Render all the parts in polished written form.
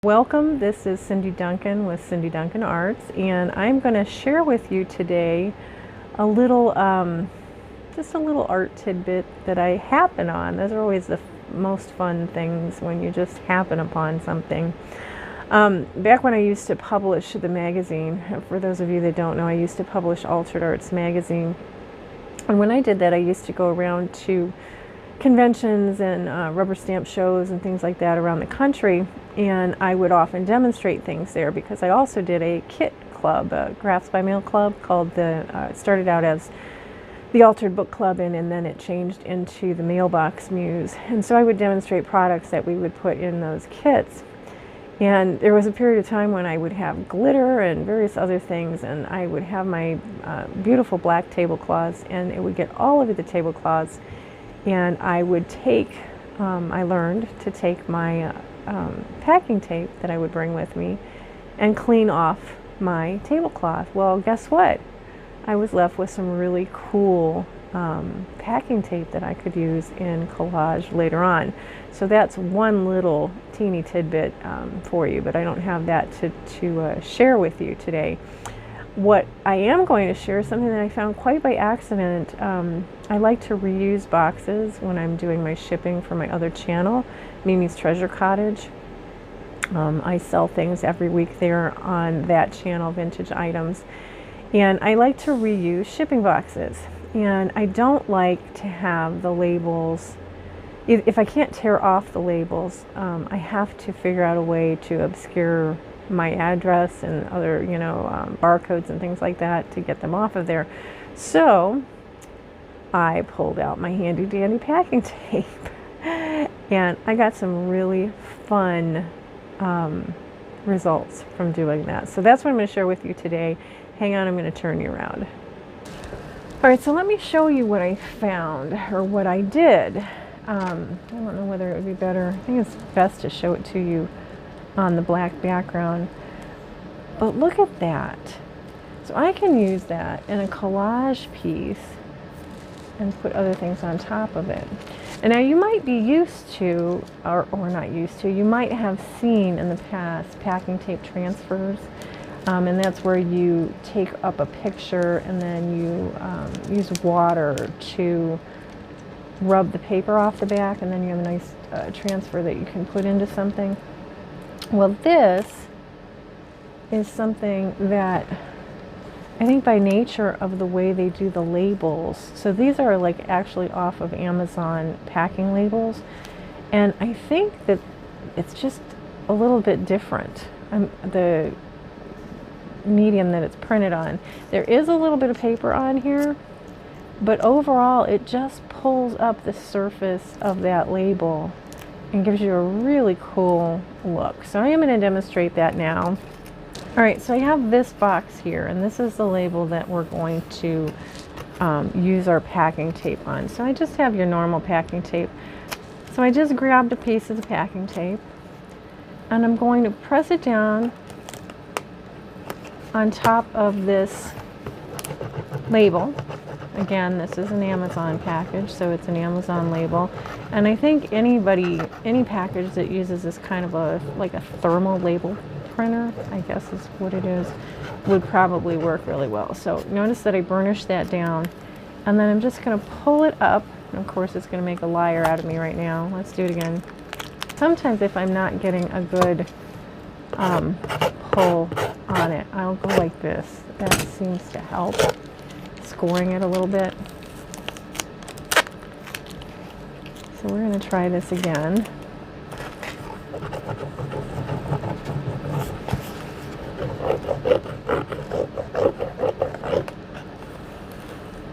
Welcome, this is Cyndi Duncan with Cyndi Duncan Arts, and I'm going to share with you today a little, just a little art tidbit that I happen on. Those are always the most fun things when you just happen upon something. Back when I used to publish the magazine, for those of you that don't know, I used to publish Altered Arts magazine, and when I did that I used to go around to conventions and rubber stamp shows and things like that around the country, and I would often demonstrate things there because I also did a kit club, a crafts by mail club called it started out as the Altered Book Club, and then it changed into the Mailbox Muse. And so I would demonstrate products that we would put in those kits. And there was a period of time when I would have glitter and various other things, and I would have my beautiful black tablecloths, and it would get all over the tablecloths. And I would take, I learned to take my packing tape that I would bring with me and clean off my tablecloth. Well, guess what? I was left with some really cool packing tape that I could use in collage later on. So that's one little teeny tidbit for you, but I don't have that to share with you today. What I am going to share is something that I found quite by accident. I like to reuse boxes when I'm doing my shipping for my other channel, Mimi's Treasure Cottage. I sell things every week there on that channel, vintage items. And I like to reuse shipping boxes. And I don't like to have the labels, if I can't tear off the labels, I have to figure out a way to obscure my address and other, barcodes and things like that to get them off of there. So I pulled out my handy dandy packing tape and I got some really fun results from doing that. So that's what I'm going to share with you today. Hang on, I'm going to turn you around. All right, so let me show you what I found, or what I did. I don't know whether it would be better. I think it's best to show it to you on the black background. But look at that. So I can use that in a collage piece and put other things on top of it. And now you might be used to, or not used to, you might have seen in the past packing tape transfers. And that's where you take up a picture and then you use water to rub the paper off the back, and then you have a nice transfer that you can put into something. Well, this is something that I think by nature of the way they do the labels, so these are like actually off of Amazon packing labels, and I think that it's just a little bit different. The medium that it's printed on, there is a little bit of paper on here, but overall it just pulls up the surface of that label and gives you a really cool look. So I am going to demonstrate that now. All right, so I have this box here, and this is the label that we're going to use our packing tape on. So I just have your normal packing tape. So I just grabbed a piece of the packing tape, and I'm going to press it down on top of this label. Again, this is an Amazon package, so it's an Amazon label. And I think any package that uses this kind of like a thermal label printer, I guess is what it is, would probably work really well. So notice that I burnished that down, and then I'm just going to pull it up. And of course, it's going to make a liar out of me right now. Let's do it again. Sometimes if I'm not getting a good pull on it, I'll go like this. That seems to help, scoring it a little bit. So we're going to try this again.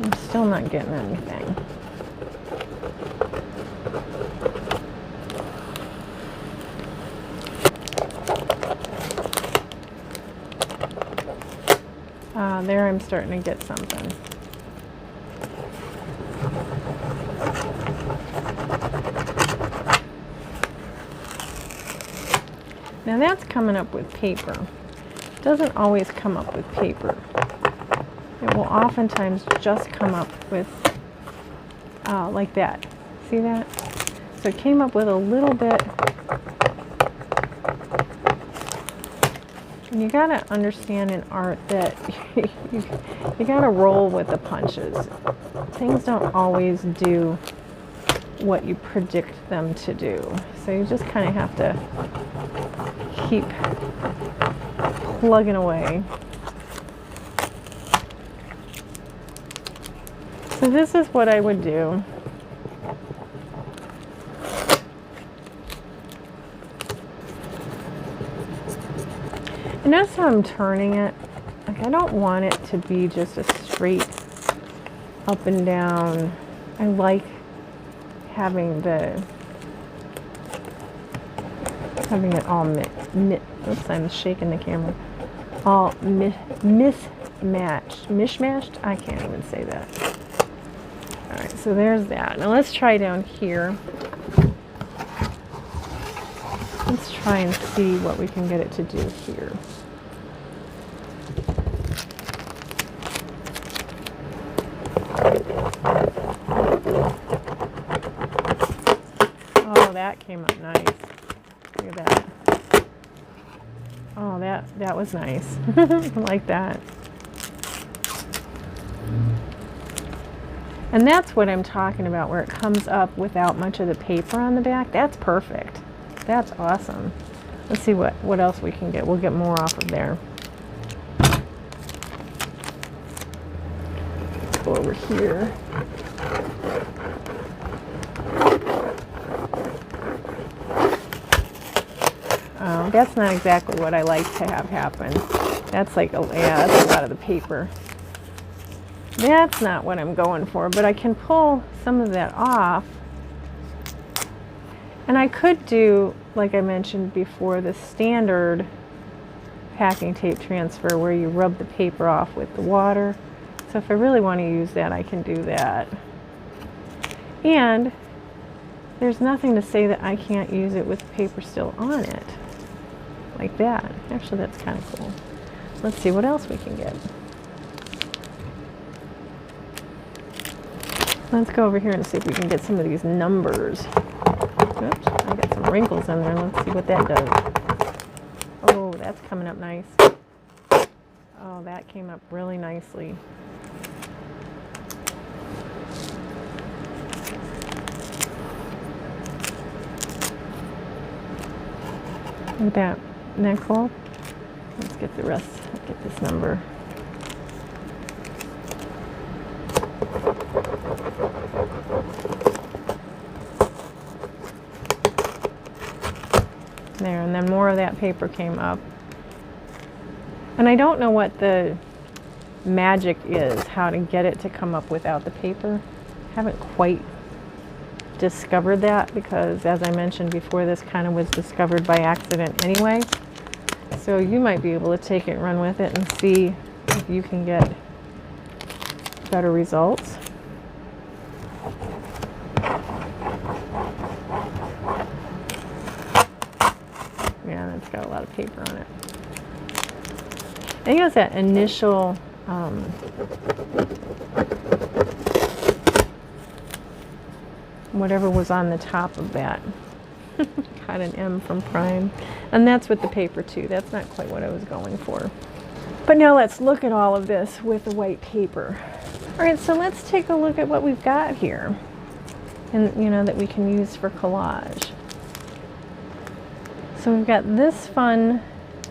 I'm still not getting anything. There I'm starting to get something. Now that's coming up with paper. It doesn't always come up with paper. It will oftentimes just come up with like that. See that? So it came up with a little bit You gotta understand in art that you gotta roll with the punches. Things don't always do what you predict them to do. So you just kind of have to keep plugging away. So this is what I would do. And notice how I'm turning it. Like, I don't want it to be just a straight up and down. I like having it all oops, I'm shaking the camera. All mishmashed. I can't even say that. All right, so there's that. Now let's try down here. Let's try and see what we can get it to do here. Oh, that came up nice. Look at that. Oh, that was nice. I like that. And that's what I'm talking about, where it comes up without much of the paper on the back. That's perfect. That's awesome. Let's see what else we can get. We'll get more off of there. Let's go over here. Oh, that's not exactly what I like to have happen. That's like, yeah, that's a lot of the paper. That's not what I'm going for, but I can pull some of that off. And I could do, like I mentioned before, the standard packing tape transfer where you rub the paper off with the water. So if I really want to use that, I can do that. And there's nothing to say that I can't use it with the paper still on it. Like that. Actually, that's kind of cool. Let's see what else we can get. Let's go over here and see if we can get some of these numbers. Oops, I got some wrinkles in there. Let's see what that does. Oh, that's coming up nice. Oh, that came up really nicely. Look at that. Isn't that cool? Let's get the rest. Let's get this number. There, and then more of that paper came up. And I don't know what the magic is, how to get it to come up without the paper. Haven't quite discovered that, because as I mentioned before, this kind of was discovered by accident anyway. So you might be able to take it and run with it and see if you can get better results. Yeah, that's got a lot of paper on it. I think it was that initial whatever was on the top of that. Got an M from Prime. And that's with the paper too. That's not quite what I was going for. But now let's look at all of this with the white paper. All right, so let's take a look at what we've got here, and you know, that we can use for collage. So we've got this fun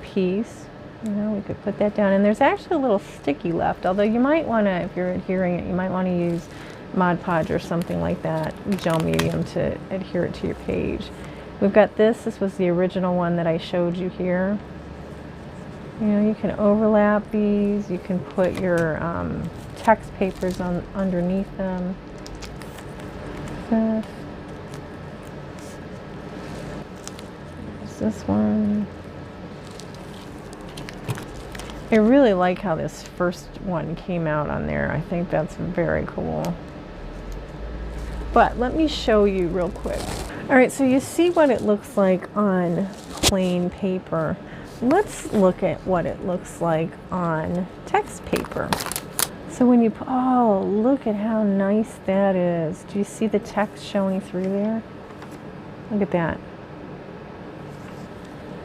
piece. You know, we could put that down, and there's actually a little sticky left, although you might want to, if you're adhering it, you might want to use Mod Podge or something like that, gel medium, to adhere it to your page. We've got this was the original one that I showed you here. You know, you can overlap these, you can put your text papers on underneath them. There's this one. I really like how this first one came out on there. I think that's very cool. But let me show you real quick. All right, so you see what it looks like on plain paper. Let's look at what it looks like on text paper. So when you, oh, look at how nice that is. Do you see the text showing through there? Look at that.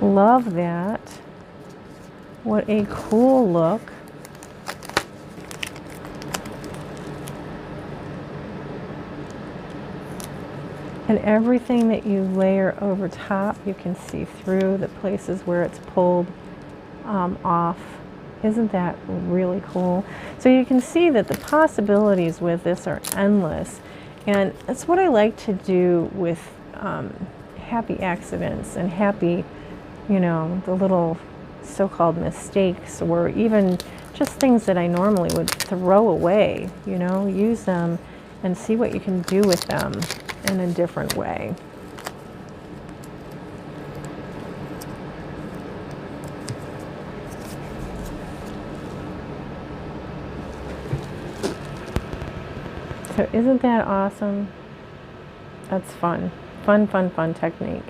Love that. What a cool look. And everything that you layer over top, you can see through the places where it's pulled off. Isn't that really cool? So you can see that the possibilities with this are endless. And that's what I like to do with happy accidents and happy, you know, the little so-called mistakes, or even just things that I normally would throw away, you know, use them and see what you can do with them in a different way. So isn't that awesome? That's fun. Fun technique.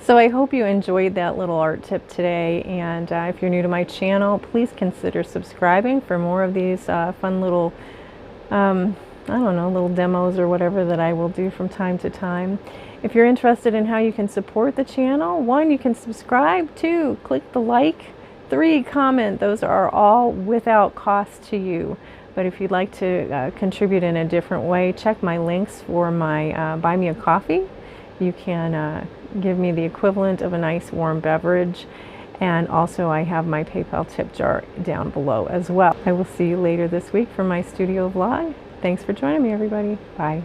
So I hope you enjoyed that little art tip today, and if you're new to my channel, please consider subscribing for more of these fun little, I don't know, little demos or whatever that I will do from time to time. If you're interested in how you can support the channel, 1, you can subscribe, 2, click the like, 3, comment. Those are all without cost to you. But if you'd like to contribute in a different way, check my links for my Buy Me a Coffee. You can give me the equivalent of a nice warm beverage. And also I have my PayPal tip jar down below as well. I will see you later this week for my studio vlog. Thanks for joining me, everybody. Bye.